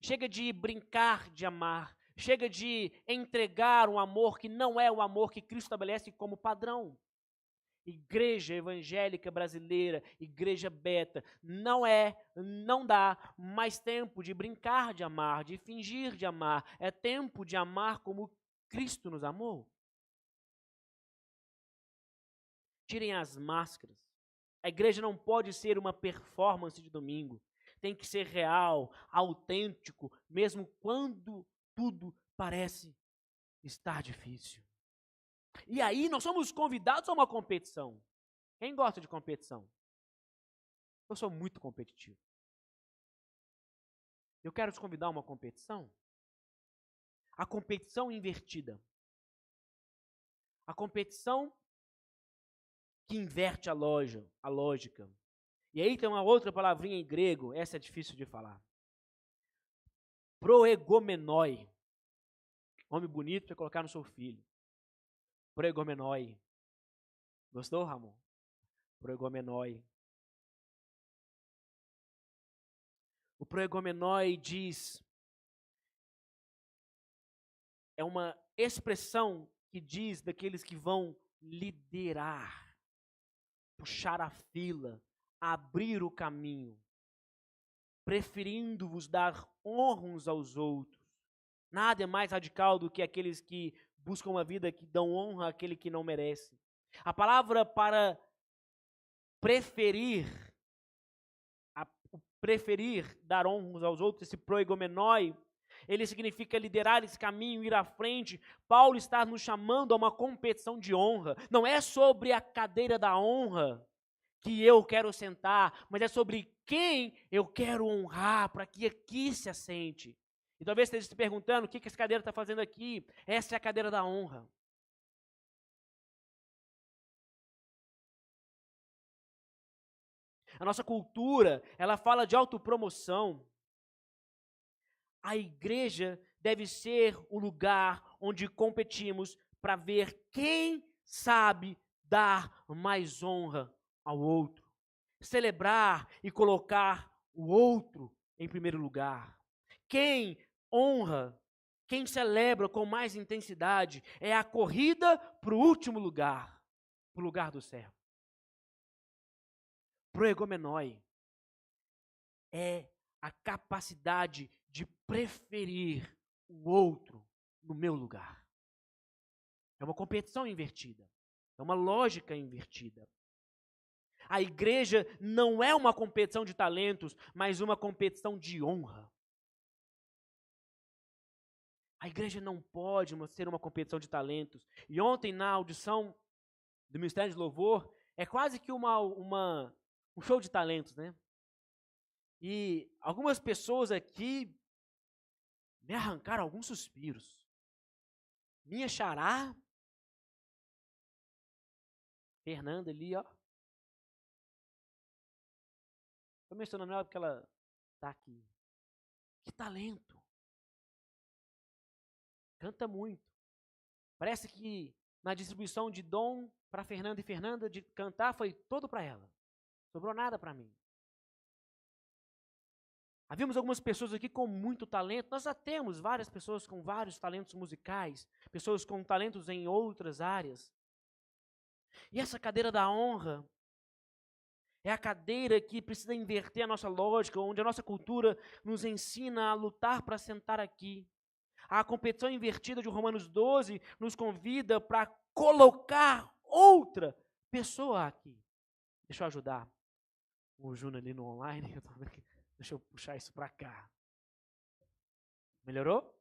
Chega de brincar de amar. Chega de entregar um amor que não é o amor que Cristo estabelece como padrão. Igreja evangélica brasileira, igreja beta, não dá mais tempo de brincar de amar, de fingir de amar. É tempo de amar como Cristo nos amou. Tirem as máscaras. A igreja não pode ser uma performance de domingo. Tem que ser real, autêntico, mesmo quando tudo parece estar difícil. E aí nós somos convidados a uma competição. Quem gosta de competição? Eu sou muito competitivo. Eu quero te convidar a uma competição. A competição invertida. A competição que inverte a lógica. E aí tem uma outra palavrinha em grego, essa é difícil de falar. Proegomenoi. Nome bonito para colocar no seu filho. Proegomenoi. Gostou, Ramon? Proegomenoi. O proegomenoi diz, é uma expressão que diz daqueles que vão liderar, puxar a fila, abrir o caminho, preferindo vos dar honra uns aos outros, Nada é mais radical do que aqueles que buscam uma vida que dão honra àquele que não merece. A palavra para preferir, o preferir dar honra uns aos outros, esse proegomenoi, ele significa liderar esse caminho, ir à frente. Paulo está nos chamando a uma competição de honra. Não é sobre a cadeira da honra que eu quero sentar, mas é sobre quem eu quero honrar para que aqui se assente. E talvez você esteja se perguntando, o que essa cadeira está fazendo aqui? Essa é a cadeira da honra. A nossa cultura, ela fala de autopromoção. A igreja deve ser o lugar onde competimos para ver quem sabe dar mais honra ao outro. Celebrar e colocar o outro em primeiro lugar. Quem honra, quem celebra com mais intensidade é a corrida para o último lugar, para o lugar do servo. Proegomenoi é a capacidade de preferir o outro no meu lugar. É uma competição invertida. É uma lógica invertida. A igreja não é uma competição de talentos, mas uma competição de honra. A igreja não pode ser uma competição de talentos. E ontem, na audição do Ministério de Louvor, é quase que um show de talentos, né? E algumas pessoas aqui me arrancaram alguns suspiros. Minha xará, Fernanda ali, ó. Estou mencionando ela porque ela está aqui. Que talento. Canta muito. Parece que na distribuição de dom para Fernanda e Fernanda de cantar foi todo para ela. Sobrou nada para mim. Havíamos algumas pessoas aqui com muito talento. Nós já temos várias pessoas com vários talentos musicais, pessoas com talentos em outras áreas. E essa cadeira da honra é a cadeira que precisa inverter a nossa lógica, onde a nossa cultura nos ensina a lutar para sentar aqui. A competição invertida de Romanos 12 nos convida para colocar outra pessoa aqui. Deixa eu ajudar o Júnior ali no online. Deixa eu puxar isso para cá. Melhorou?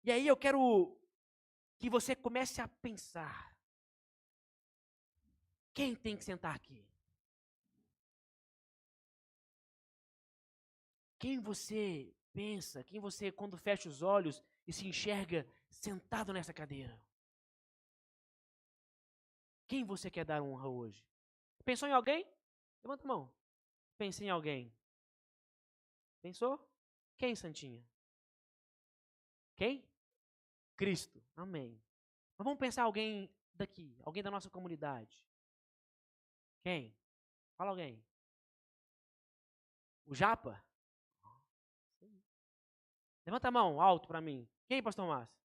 E aí eu quero que você comece a pensar. Quem tem que sentar aqui? Quem você pensa, quem você, quando fecha os olhos e se enxerga sentado nessa cadeira? Quem você quer dar honra hoje? Pensou em alguém? Levanta a mão. Pensei em alguém. Pensou? Quem, Santinha? Quem? Cristo. Amém. Mas vamos pensar alguém daqui, alguém da nossa comunidade. Quem? Fala alguém. O Japa? Levanta a mão alto para mim. Quem, pastor Márcio?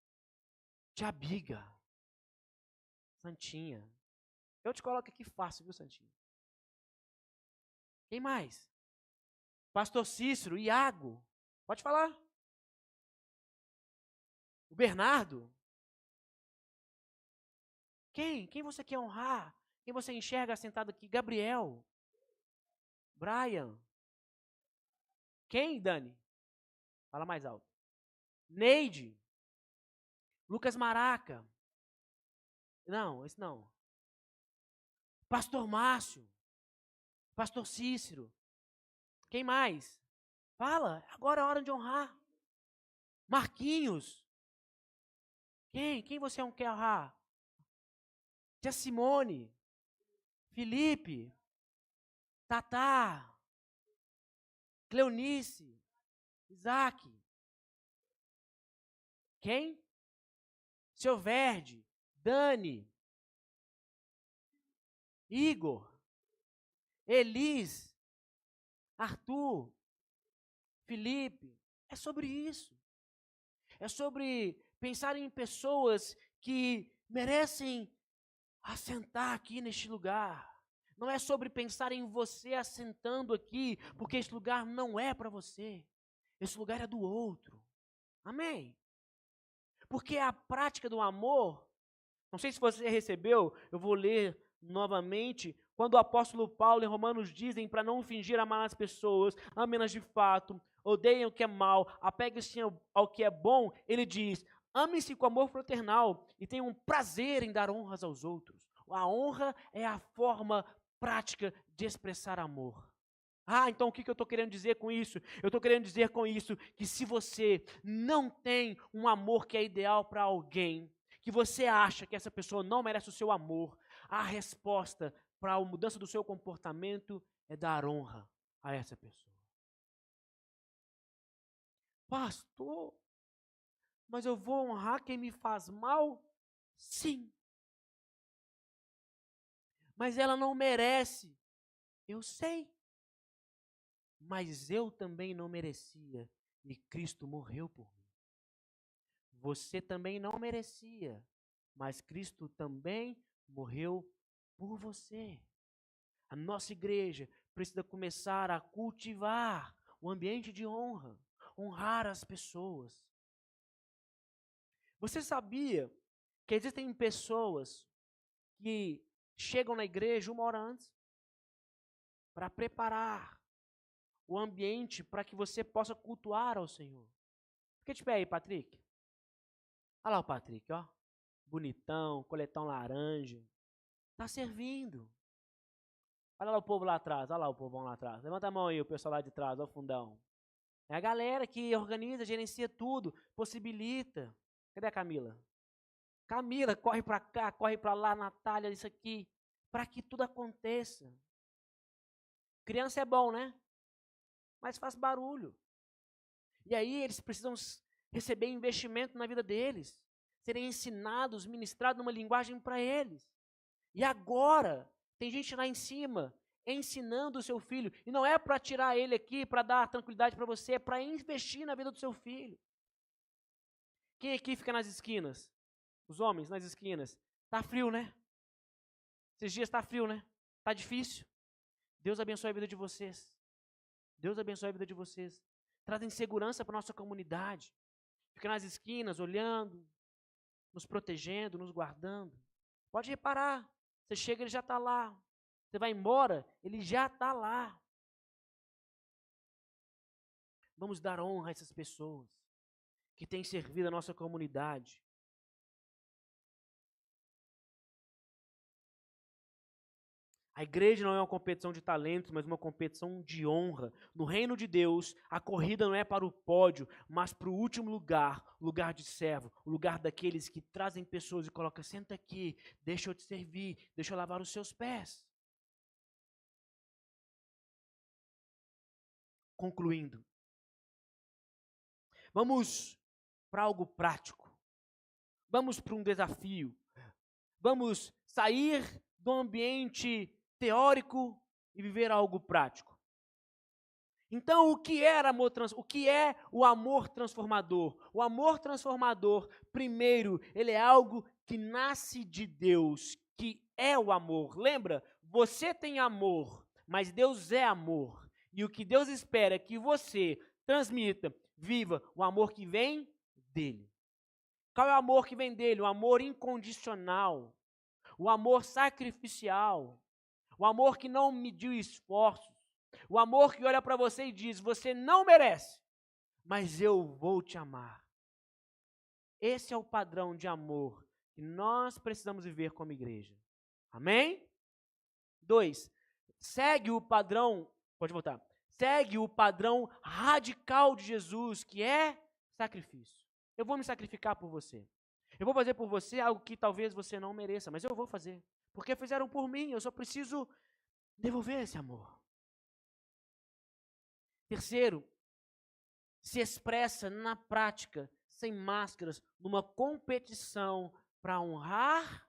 Tiabiga. Santinha. Eu te coloco aqui fácil, viu, Santinha? Quem mais? Pastor Cícero, Iago. Pode falar. O Bernardo. Quem? Quem você quer honrar? Quem você enxerga sentado aqui? Gabriel. Brian. Quem, Dani? Fala mais alto. Neide. Lucas Maraca. Não, esse não. Pastor Márcio. Pastor Cícero. Quem mais? Fala, agora é hora de honrar. Marquinhos. Quem? Quem você não quer honrar? Tia Simone. Felipe. Tatá. Cleonice. Isaac. Quem? Seu Verde. Dani. Igor. Elis. Arthur. Felipe. É sobre isso. É sobre pensar em pessoas que merecem assentar aqui neste lugar. Não é sobre pensar em você assentando aqui, porque este lugar não é para você. Esse lugar é do outro. Amém? Porque a prática do amor, não sei se você recebeu, eu vou ler novamente, quando o apóstolo Paulo em Romanos dizem para não fingir amar as pessoas, amem-nas de fato, odeiem o que é mal, apeguem-se ao que é bom, ele diz, amem-se com amor fraternal e tenham prazer em dar honras aos outros. A honra é a forma prática de expressar amor. Então o que eu estou querendo dizer com isso? Eu estou querendo dizer com isso que se você não tem um amor que é ideal para alguém, que você acha que essa pessoa não merece o seu amor, a resposta para a mudança do seu comportamento é dar honra a essa pessoa. Pastor, mas eu vou honrar quem me faz mal? Sim. Mas ela não merece. Eu sei. Mas eu também não merecia e Cristo morreu por mim. Você também não merecia, mas Cristo também morreu por você. A nossa igreja precisa começar a cultivar o ambiente de honra, honrar as pessoas. Você sabia que existem pessoas que chegam na igreja 1 hora antes para preparar o ambiente para que você possa cultuar ao Senhor? Fica de pé aí, Patrick. Olha lá o Patrick, ó. Bonitão, coletão laranja. Está servindo. Olha lá o povo lá atrás, olha lá o povão lá atrás. Levanta a mão aí, o pessoal lá de trás, ó o fundão. É a galera que organiza, gerencia tudo, possibilita. Cadê a Camila? Camila, corre para cá, corre para lá, Natália, isso aqui, para que tudo aconteça. Criança é bom, né? Mas faz barulho. E aí eles precisam receber investimento na vida deles, serem ensinados, ministrados numa linguagem para eles. E agora, tem gente lá em cima ensinando o seu filho. E não é para tirar ele aqui, para dar tranquilidade para você, é para investir na vida do seu filho. Quem aqui fica nas esquinas? Os homens nas esquinas. Tá frio, né? Esses dias tá frio, né? Tá difícil. Deus abençoe a vida de vocês. Deus abençoe a vida de vocês. Trazem segurança para a nossa comunidade. Fica nas esquinas, olhando, nos protegendo, nos guardando. Pode reparar. Você chega, ele já está lá. Você vai embora, ele já está lá. Vamos dar honra a essas pessoas que têm servido a nossa comunidade. A igreja não é uma competição de talentos, mas uma competição de honra. No reino de Deus, a corrida não é para o pódio, mas para o último lugar, o lugar de servo, o lugar daqueles que trazem pessoas e colocam, senta aqui, deixa eu te servir, deixa eu lavar os seus pés. Concluindo, vamos para algo prático. Vamos para um desafio. Vamos sair do ambiente teórico e viver algo prático. Então, o que é o amor transformador? O amor transformador, primeiro, ele é algo que nasce de Deus, que é o amor. Lembra? Você tem amor, mas Deus é amor. E o que Deus espera é que você transmita, viva o amor que vem dele. Qual é o amor que vem dele? O amor incondicional, o amor sacrificial, o amor que não mediu esforços, o amor que olha para você e diz, você não merece, mas eu vou te amar. Esse é o padrão de amor que nós precisamos viver como igreja. Amém? 2, segue o padrão, pode voltar, segue o padrão radical de Jesus, que é sacrifício. Eu vou me sacrificar por você. Eu vou fazer por você algo que talvez você não mereça, mas eu vou fazer. Porque fizeram por mim, eu só preciso devolver esse amor. Terceiro, se expressa na prática, sem máscaras, numa competição para honrar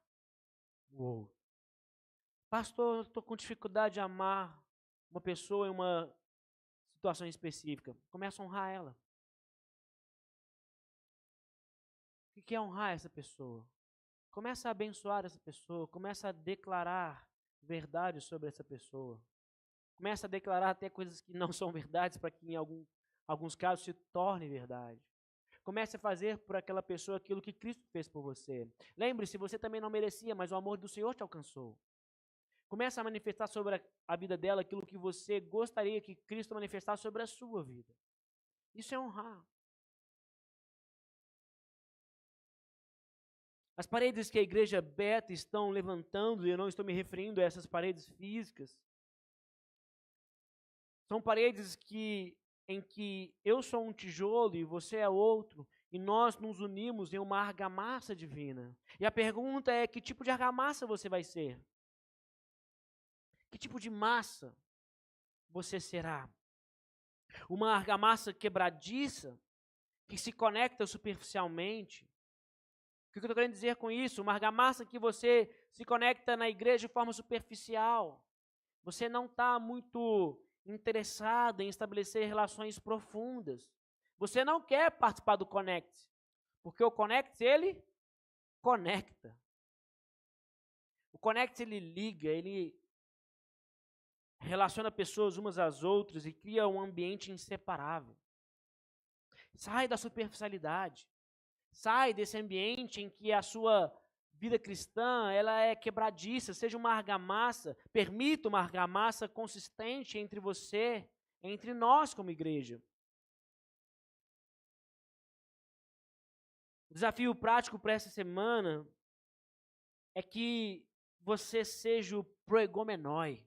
o outro. Pastor, eu estou com dificuldade de amar uma pessoa em uma situação específica. Começa a honrar ela. O que é honrar essa pessoa? Começa a abençoar essa pessoa, começa a declarar verdades sobre essa pessoa. Começa a declarar até coisas que não são verdades para que em alguns casos se torne verdade. Comece a fazer por aquela pessoa aquilo que Cristo fez por você. Lembre-se, você também não merecia, mas o amor do Senhor te alcançou. Comece a manifestar sobre a vida dela aquilo que você gostaria que Cristo manifestasse sobre a sua vida. Isso é honrar. As paredes que a igreja Beta estão levantando, e eu não estou me referindo a essas paredes físicas, são paredes em que eu sou um tijolo e você é outro, e nós nos unimos em uma argamassa divina. E a pergunta é: que tipo de argamassa você vai ser? Que tipo de massa você será? Uma argamassa quebradiça, que se conecta superficialmente? O que eu estou querendo dizer com isso? Uma argamassa que você se conecta na igreja de forma superficial. Você não está muito interessado em estabelecer relações profundas. Você não quer participar do Connect, porque o Connect, ele conecta. O Connect, ele liga, ele relaciona pessoas umas às outras e cria um ambiente inseparável. Sai da superficialidade. Sai desse ambiente em que a sua vida cristã ela é quebradiça. Seja uma argamassa, permita uma argamassa consistente entre você, entre nós como igreja. O desafio prático para essa semana é que você seja o proegomenoi,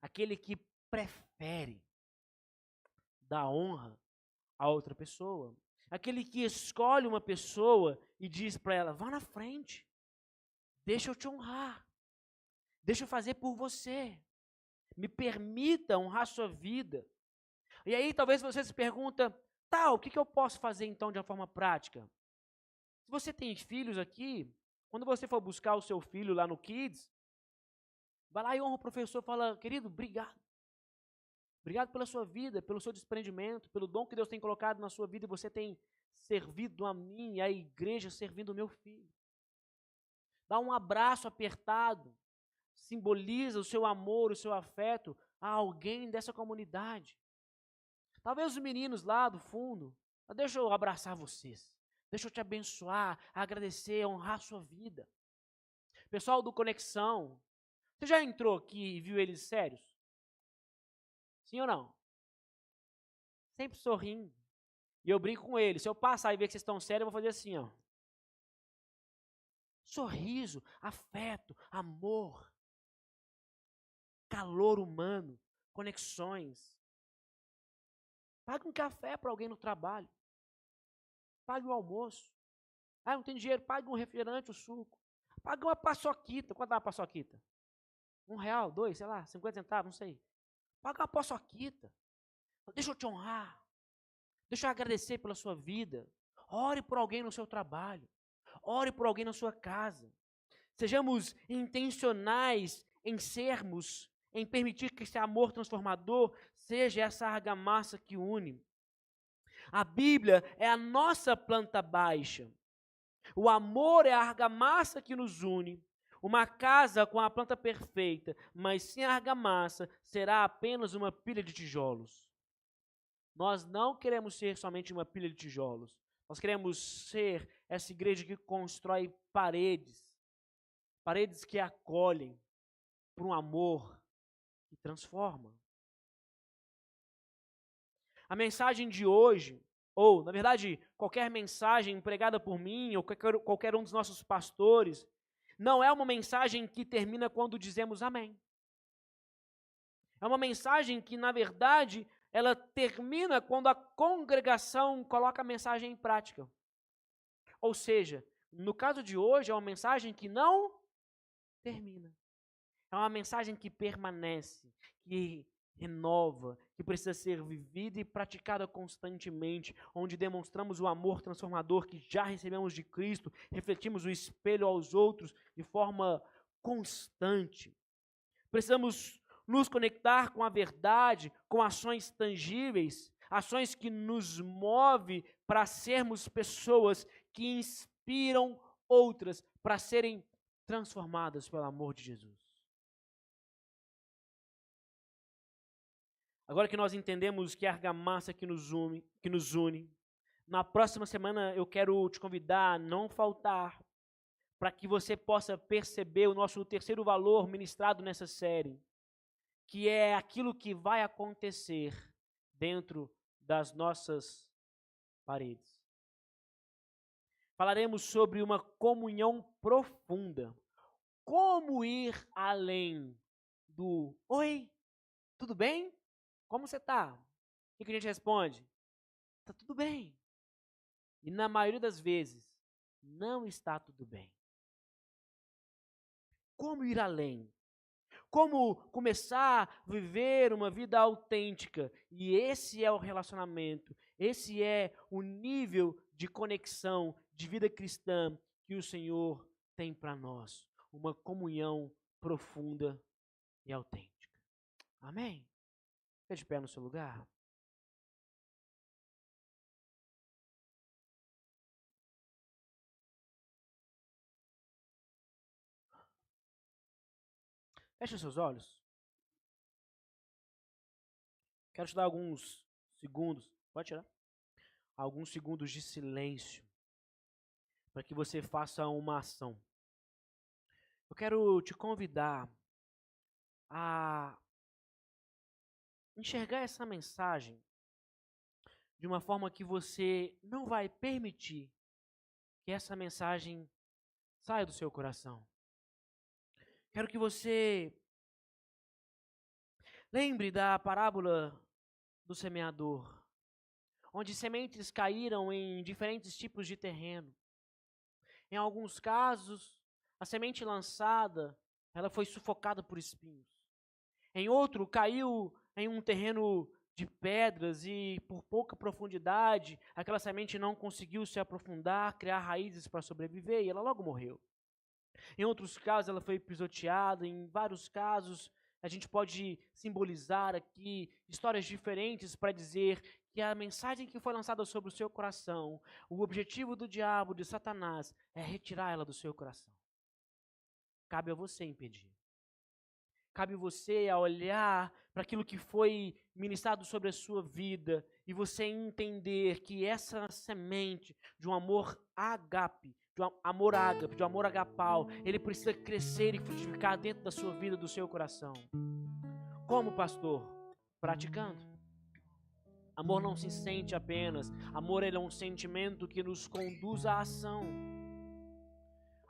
aquele que prefere dar honra a outra pessoa, aquele que escolhe uma pessoa e diz para ela: vá na frente, deixa eu te honrar, deixa eu fazer por você, me permita honrar sua vida. E aí talvez você se pergunta: tá, o que eu posso fazer então de uma forma prática? Se você tem filhos aqui, quando você for buscar o seu filho lá no Kids, vai lá e honra o professor, fala: querido, obrigado. Obrigado pela sua vida, pelo seu desprendimento, pelo dom que Deus tem colocado na sua vida e você tem servido a mim e a igreja servindo o meu filho. Dá um abraço apertado, simboliza o seu amor, o seu afeto a alguém dessa comunidade. Talvez os meninos lá do fundo, deixa eu abraçar vocês, deixa eu te abençoar, agradecer, honrar a sua vida. Pessoal do Conexão, você já entrou aqui e viu eles sérios? Sim ou não? Sempre sorrindo. E eu brinco com eles. Se eu passar e ver que vocês estão sérios, eu vou fazer assim, ó. Sorriso, afeto, amor, calor humano, conexões. Pague um café para alguém no trabalho. Pague um almoço. Ah, não tem dinheiro, pague um refrigerante, um suco. Pague uma paçoquita. Quanto é uma paçoquita? R$1, 2, sei lá, 50 centavos, não sei. Pague uma paçoquita. Deixa eu te honrar. Deixa eu agradecer pela sua vida. Ore por alguém no seu trabalho. Ore por alguém na sua casa. Sejamos intencionais em sermos, em permitir que esse amor transformador seja essa argamassa que une. A Bíblia é a nossa planta baixa. O amor é a argamassa que nos une. Uma casa com a planta perfeita, mas sem argamassa, será apenas uma pilha de tijolos. Nós não queremos ser somente uma pilha de tijolos. Nós queremos ser essa igreja que constrói paredes. Paredes que acolhem por um amor que transforma. A mensagem de hoje, ou, na verdade, qualquer mensagem pregada por mim ou qualquer um dos nossos pastores, não é uma mensagem que termina quando dizemos amém. É uma mensagem que, na verdade, ela termina quando a congregação coloca a mensagem em prática. Ou seja, no caso de hoje, é uma mensagem que não termina. É uma mensagem que permanece, que renova, que precisa ser vivida e praticada constantemente, onde demonstramos o amor transformador que já recebemos de Cristo, refletimos o espelho aos outros de forma constante. Precisamos nos conectar com a verdade, com ações tangíveis, ações que nos movem para sermos pessoas que inspiram outras para serem transformadas pelo amor de Jesus. Agora que nós entendemos que é a argamassa que nos une, na próxima semana eu quero te convidar a não faltar, para que você possa perceber o nosso terceiro valor ministrado nessa série, que é aquilo que vai acontecer dentro das nossas paredes. Falaremos sobre uma comunhão profunda. Como ir além do "Oi, tudo bem? Como você está?" O que a gente responde? Está tudo bem. E na maioria das vezes, não está tudo bem. Como ir além? Como começar a viver uma vida autêntica? E esse é o relacionamento, esse é o nível de conexão, de vida cristã que o Senhor tem para nós. Uma comunhão profunda e autêntica. Amém? Fica de pé no seu lugar. Feche os seus olhos. Quero te dar alguns segundos. Pode tirar? Alguns segundos de silêncio. Para que você faça uma ação. Eu quero te convidar a enxergar essa mensagem de uma forma que você não vai permitir que essa mensagem saia do seu coração. Quero que você lembre da parábola do semeador, onde sementes caíram em diferentes tipos de terreno. Em alguns casos, a semente lançada, ela foi sufocada por espinhos. Em outro, caiu em um terreno de pedras e por pouca profundidade, aquela semente não conseguiu se aprofundar, criar raízes para sobreviver e ela logo morreu. Em outros casos, ela foi pisoteada. Em vários casos, a gente pode simbolizar aqui histórias diferentes para dizer que a mensagem que foi lançada sobre o seu coração, o objetivo do diabo, de Satanás, é retirar ela do seu coração. Cabe a você impedir. Cabe a você a olhar para aquilo que foi ministrado sobre a sua vida e você entender que essa semente de um amor ágape, de um amor ágape, de um amor agapau, ele precisa crescer e frutificar dentro da sua vida, do seu coração. Como, pastor? Praticando. Amor não se sente apenas. Amor ele é um sentimento que nos conduz à ação.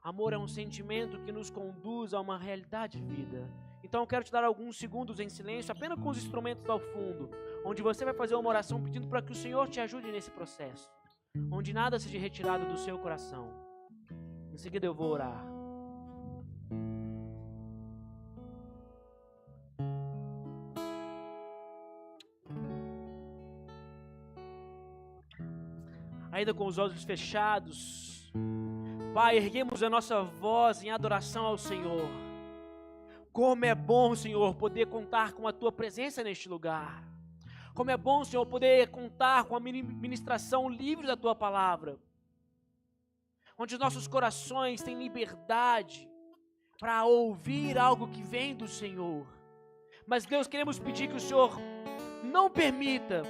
Amor é um sentimento que nos conduz a uma realidade de vida. Então eu quero te dar alguns segundos em silêncio, apenas com os instrumentos ao fundo, onde você vai fazer uma oração pedindo para que o Senhor te ajude nesse processo, onde nada seja retirado do seu coração. Em seguida eu vou orar. Ainda com os olhos fechados, Pai, erguemos a nossa voz em adoração ao Senhor. Como é bom, Senhor, poder contar com a Tua presença neste lugar. Como é bom, Senhor, poder contar com a ministração livre da Tua palavra. Onde os nossos corações têm liberdade para ouvir algo que vem do Senhor. Mas, Deus, queremos pedir que o Senhor não permita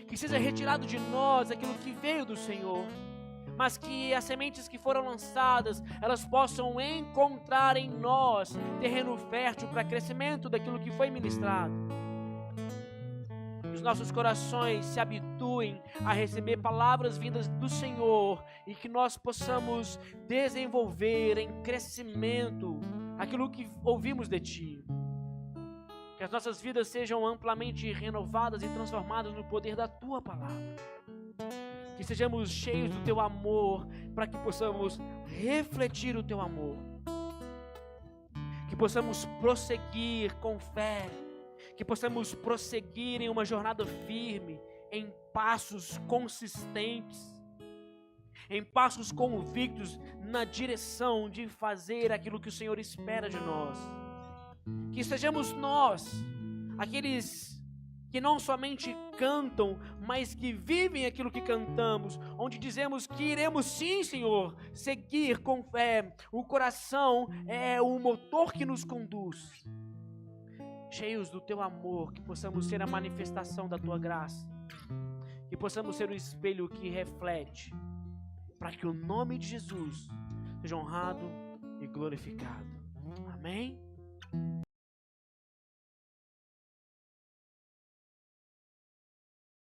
que seja retirado de nós aquilo que veio do Senhor, mas que as sementes que foram lançadas, elas possam encontrar em nós terreno fértil para crescimento daquilo que foi ministrado. Os nossos corações se habituem a receber palavras vindas do Senhor e que nós possamos desenvolver em crescimento aquilo que ouvimos de Ti. Que as nossas vidas sejam amplamente renovadas e transformadas no poder da Tua palavra. Que sejamos cheios do Teu amor, para que possamos refletir o Teu amor. Que possamos prosseguir com fé. Que possamos prosseguir em uma jornada firme, em passos consistentes, em passos convictos na direção de fazer aquilo que o Senhor espera de nós. Que sejamos nós, aqueles que não somente cantam, mas que vivem aquilo que cantamos, onde dizemos que iremos sim, Senhor, seguir com fé. O coração é o motor que nos conduz. cheios do teu amor, que possamos ser a manifestação da tua graça, que possamos ser o espelho que reflete, para que o nome de Jesus seja honrado e glorificado. Amém?